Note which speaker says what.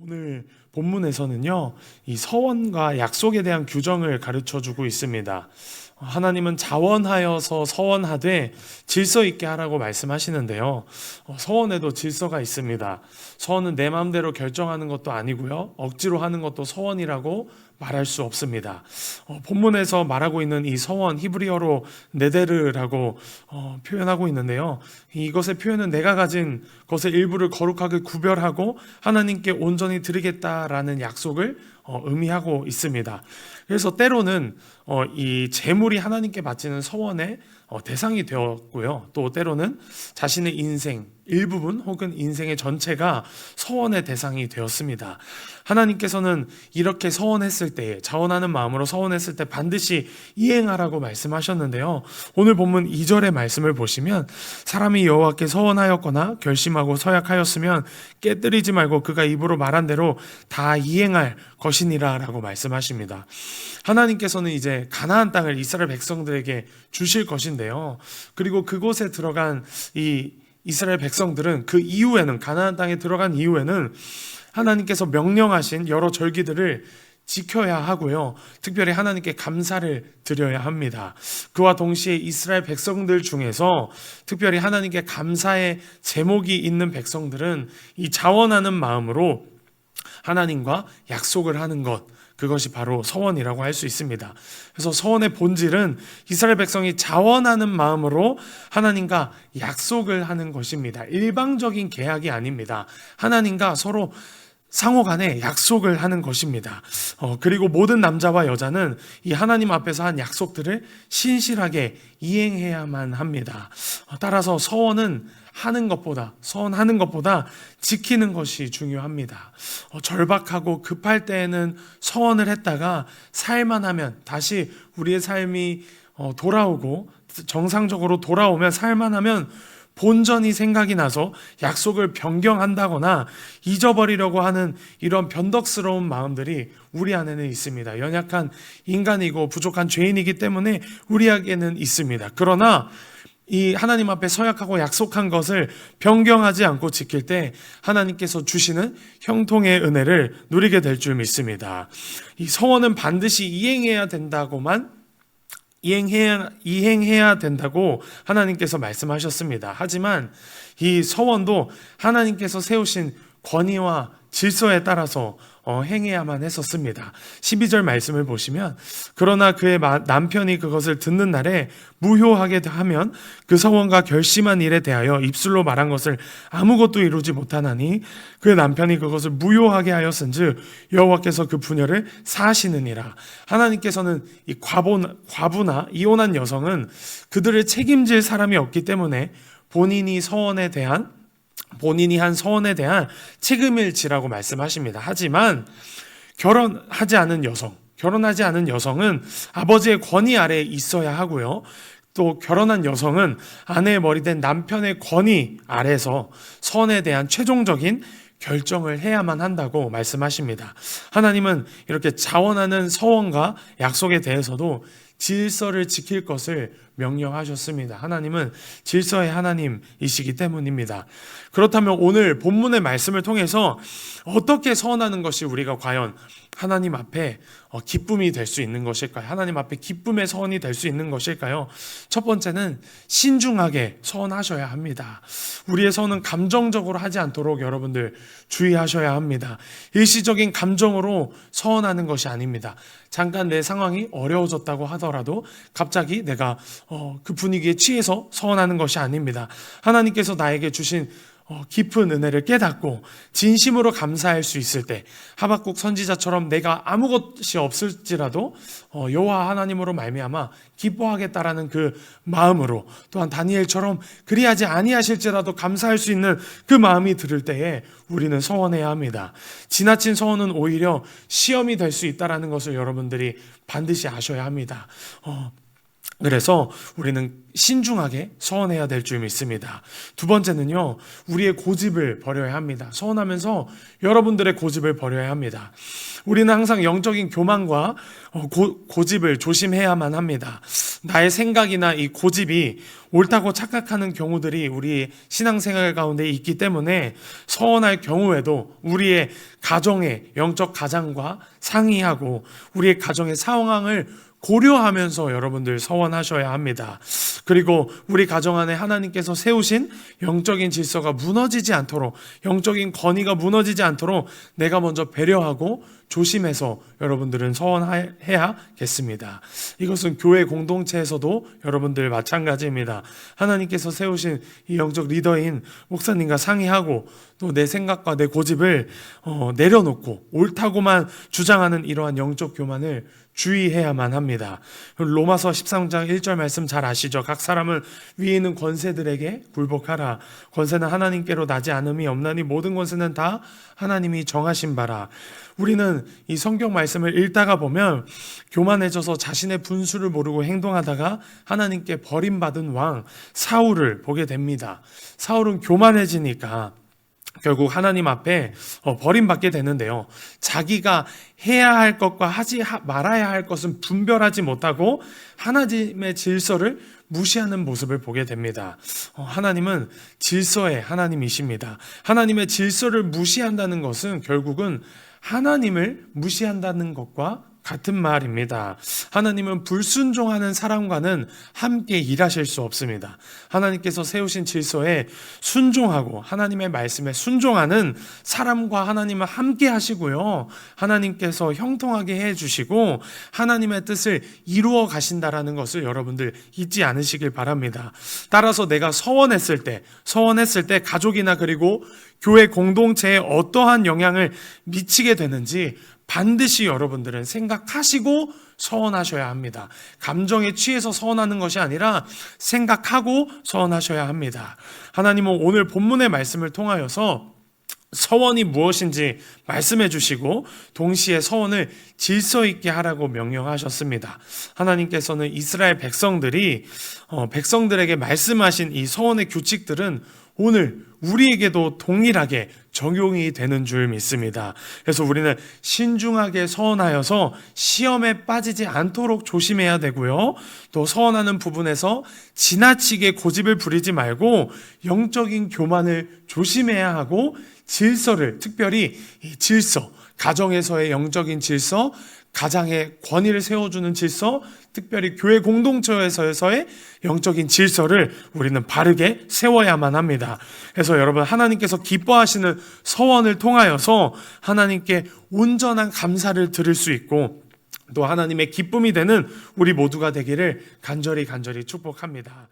Speaker 1: 오늘 본문에서는요, 이 서원과 약속에 대한 규정을 가르쳐 주고 있습니다. 하나님은 자원하여서 서원하되 질서 있게 하라고 말씀하시는데요. 서원에도 질서가 있습니다. 서원은 내 마음대로 결정하는 것도 아니고요, 억지로 하는 것도 서원이라고 말할 수 없습니다. 본문에서 말하고 있는 이 서원, 히브리어로 네데르라고 표현하고 있는데요. 이것의 표현은 내가 가진 것의 일부를 거룩하게 구별하고 하나님께 온전히 드리겠다라는 약속을 의미하고 있습니다. 그래서 때로는 이 재물이 하나님께 바치는 서원의 대상이 되었고요. 또 때로는 자신의 인생 일부분 혹은 인생의 전체가 서원의 대상이 되었습니다. 하나님께서는 이렇게 서원했을 때, 자원하는 마음으로 서원했을 때 반드시 이행하라고 말씀하셨는데요. 오늘 본문 2절의 말씀을 보시면 사람이 여호와께 서원하였거나 결심하고 서약하였으면 깨뜨리지 말고 그가 입으로 말한 대로 다 이행할 것이니라 라고 말씀하십니다. 하나님께서는 이제 가나안 땅을 이스라엘 백성들에게 주실 것인데요. 그리고 그곳에 들어간 이 이스라엘 백성들은 그 이후에는, 가나안 땅에 들어간 이후에는 하나님께서 명령하신 여러 절기들을 지켜야 하고요. 특별히 하나님께 감사를 드려야 합니다. 그와 동시에 이스라엘 백성들 중에서 특별히 하나님께 감사의 제목이 있는 백성들은 이 자원하는 마음으로 하나님과 약속을 하는 것, 그것이 바로 서원이라고 할 수 있습니다. 그래서 서원의 본질은 이스라엘 백성이 자원하는 마음으로 하나님과 약속을 하는 것입니다. 일방적인 계약이 아닙니다. 하나님과 서로 상호 간에 약속을 하는 것입니다. 그리고 모든 남자와 여자는 이 하나님 앞에서 한 약속들을 신실하게 이행해야만 합니다. 따라서 서원하는 것보다 지키는 것이 중요합니다. 절박하고 급할 때에는 서원을 했다가 살만하면 다시 우리의 삶이 돌아오고 정상적으로 돌아오면 살만하면 본전이 생각이 나서 약속을 변경한다거나 잊어버리려고 하는 이런 변덕스러운 마음들이 우리 안에는 있습니다. 연약한 인간이고 부족한 죄인이기 때문에 우리에게는 있습니다. 그러나 이 하나님 앞에 서약하고 약속한 것을 변경하지 않고 지킬 때 하나님께서 주시는 형통의 은혜를 누리게 될 줄 믿습니다. 이 서원은 반드시 이행해야 된다고 하나님께서 말씀하셨습니다. 하지만 이 서원도 하나님께서 세우신 권위와 질서에 따라서 행해야만 했었습니다. 12절 말씀을 보시면 그러나 그의 남편이 그것을 듣는 날에 무효하게 하면 그 서원과 결심한 일에 대하여 입술로 말한 것을 아무것도 이루지 못하나니 그의 남편이 그것을 무효하게 하였은즉 여호와께서 그 부녀를 사하시느니라. 하나님께서는 이 과부나 이혼한 여성은 그들을 책임질 사람이 없기 때문에 본인이 한 서원에 대한 책임을 지라고 말씀하십니다. 하지만 결혼하지 않은 여성은 아버지의 권위 아래에 있어야 하고요. 또 결혼한 여성은 아내의 머리된 남편의 권위 아래서 서원에 대한 최종적인 결정을 해야만 한다고 말씀하십니다. 하나님은 이렇게 자원하는 서원과 약속에 대해서도 질서를 지킬 것을 명령하셨습니다. 하나님은 질서의 하나님이시기 때문입니다. 그렇다면 오늘 본문의 말씀을 통해서 어떻게 서원하는 것이 우리가 과연 하나님 앞에 기쁨이 될 수 있는 것일까요? 하나님 앞에 기쁨의 서원이 될 수 있는 것일까요? 첫 번째는 신중하게 서원하셔야 합니다. 우리의 서원은 감정적으로 하지 않도록 여러분들 주의하셔야 합니다. 일시적인 감정으로 서원하는 것이 아닙니다. 잠깐 내 상황이 어려워졌다고 하더라도 갑자기 내가 그 분위기에 취해서 서원하는 것이 아닙니다. 하나님께서 나에게 주신 깊은 은혜를 깨닫고 진심으로 감사할 수 있을 때, 하박국 선지자처럼 내가 아무것이 없을지라도 여호와 하나님으로 말미암아 기뻐하겠다라는 그 마음으로, 또한 다니엘처럼 그리하지 아니하실지라도 감사할 수 있는 그 마음이 들을 때에 우리는 서원해야 합니다. 지나친 서원은 오히려 시험이 될 수 있다는 것을 여러분들이 반드시 아셔야 합니다. 그래서 우리는 신중하게 서원해야 될 줄 믿습니다. 두 번째는요, 우리의 고집을 버려야 합니다. 서원하면서 여러분들의 고집을 버려야 합니다. 우리는 항상 영적인 교만과 고집을 조심해야만 합니다. 나의 생각이나 이 고집이 옳다고 착각하는 경우들이 우리 신앙생활 가운데 있기 때문에 서원할 경우에도 우리의 가정의 영적 가장과 상의하고 우리의 가정의 상황을 고려하면서 여러분들 서원하셔야 합니다. 그리고 우리 가정 안에 하나님께서 세우신 영적인 질서가 무너지지 않도록, 영적인 권위가 무너지지 않도록 내가 먼저 배려하고 조심해서 여러분들은 서원해야겠습니다. 이것은 교회 공동체에서도 여러분들 마찬가지입니다. 하나님께서 세우신 이 영적 리더인 목사님과 상의하고 또 내 생각과 내 고집을 내려놓고 옳다고만 주장하는 이러한 영적 교만을 주의해야만 합니다. 로마서 13장 1절 말씀 잘 아시죠? 각 사람은 위에 있는 권세들에게 굴복하라. 권세는 하나님께로 나지 않음이 없나니 모든 권세는 다 하나님이 정하신 바라. 우리는 이 성경 말씀을 읽다가 보면 교만해져서 자신의 분수를 모르고 행동하다가 하나님께 버림받은 왕 사울을 보게 됩니다. 사울은 교만해지니까 결국 하나님 앞에 버림받게 되는데요. 자기가 해야 할 것과 하지 말아야 할 것은 분별하지 못하고 하나님의 질서를 무시하는 모습을 보게 됩니다. 하나님은 질서의 하나님이십니다. 하나님의 질서를 무시한다는 것은 결국은 하나님을 무시한다는 것과 같은 말입니다. 하나님은 불순종하는 사람과는 함께 일하실 수 없습니다. 하나님께서 세우신 질서에 순종하고 하나님의 말씀에 순종하는 사람과 하나님은 함께 하시고요. 하나님께서 형통하게 해주시고 하나님의 뜻을 이루어 가신다라는 것을 여러분들 잊지 않으시길 바랍니다. 따라서 내가 서원했을 때 가족이나 그리고 교회 공동체에 어떠한 영향을 미치게 되는지 반드시 여러분들은 생각하시고 서원하셔야 합니다. 감정에 취해서 서원하는 것이 아니라 생각하고 서원하셔야 합니다. 하나님은 오늘 본문의 말씀을 통하여서 서원이 무엇인지 말씀해 주시고 동시에 서원을 질서 있게 하라고 명령하셨습니다. 하나님께서는 이스라엘 백성들에게 말씀하신 이 서원의 규칙들은 오늘 우리에게도 동일하게 적용이 되는 줄 믿습니다. 그래서 우리는 신중하게 서원하여서 시험에 빠지지 않도록 조심해야 되고요. 또 서원하는 부분에서 지나치게 고집을 부리지 말고 영적인 교만을 조심해야 하고 질서를, 특별히 이 질서, 가정에서의 영적인 질서, 가장의 권위를 세워주는 질서, 특별히 교회 공동체에서의 영적인 질서를 우리는 바르게 세워야만 합니다. 그래서 여러분, 하나님께서 기뻐하시는 서원을 통하여서 하나님께 온전한 감사를 드릴 수 있고 또 하나님의 기쁨이 되는 우리 모두가 되기를 간절히 축복합니다.